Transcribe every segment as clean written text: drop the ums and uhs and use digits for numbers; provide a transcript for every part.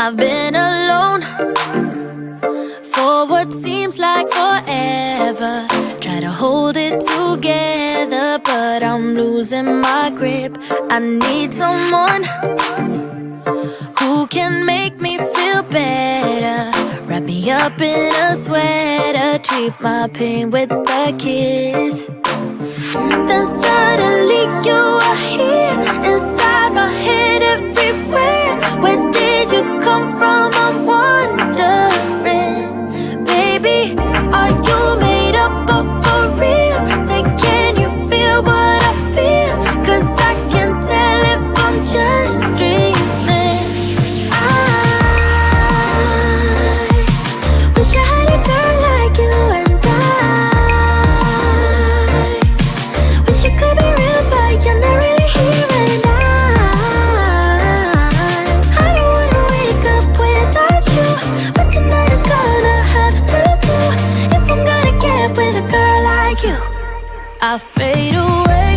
I've been alone for what seems like forever. Try to hold it together, but I'm losing my grip. I need someone who can make me feel better. Wrap me up in a sweater, treat my pain with a kiss. Then suddenly you are here, inside my head, everywhere. Where did you come from? I'm wondering. Baby, are you made up of for real? Say, can you feel what I feel? 'Cause I can tell if I'm just dreaming. I wish I had a girl like you, and I wish you could be real, but you're not really here. And I don't wanna wake up without you, but tonight is gonna have to do if I'm gonna get with a girl like you. I fade away,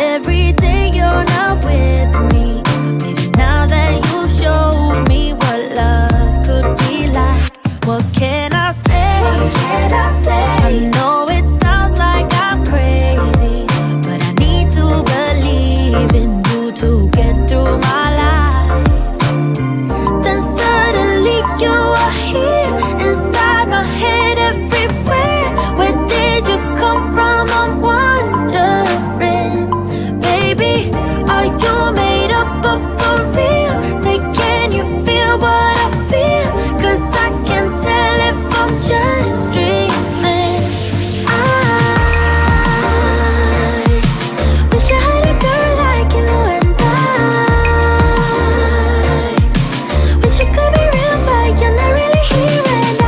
every day you're not with me. Maybe now that you've showed me what love could be like, what can I say? I know it sounds like I'm crazy, but I need to believe in you to get through my life. Then suddenly you are here, inside my head, everywhere. Where did you come from? I'm wondering. Baby, are you made up of for real? Say, can you feel what I feel? 'Cause I can tell if I'm just dreaming. I wish I had a girl like you, and I wish you could be real, but you're not really here. And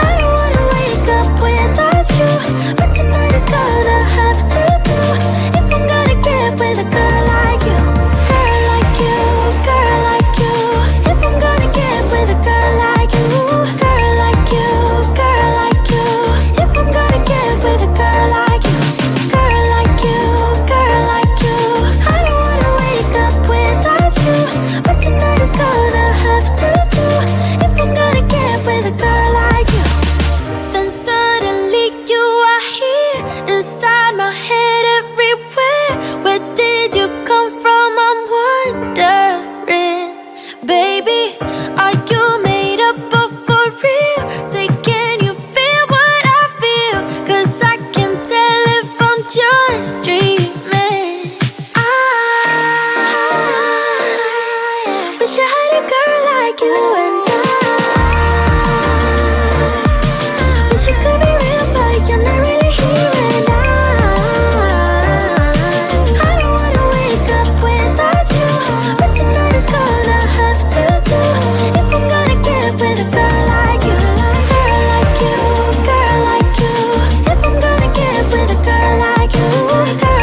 I don't wanna wake up without you, but tonight is gonna have to do if I'm gonna get with a girl like you. Girl like you, girl like you. If I'm gonna get with a girl like you. Girl like you, girl like you. If I'm gonna get with a girl like you. Girl like you, girl like you. I don't wanna wake up without you, but tonight is gonna have to do if I'm gonna get with a girl like you. Then suddenly you are here, inside my head, everywhere. Where did you come from? I'm wondering. Baby, are you made up of for real? Say, can you feel what I feel? 'Cause I can tell if I'm just dreaming. I wish I had a girl like you, and I wish you could be real, but you're not really here. And I don't wanna wake up without you, but tonight is gonna have to do if I'm gonna get with a girl like you. Girl like you, girl like you. If I'm gonna get with a girl like you. Girl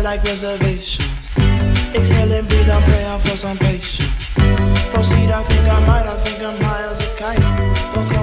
like reservations. Exhale and breathe, I'm praying for some patience. Proceed, I think I might, I think I'm high as a kite.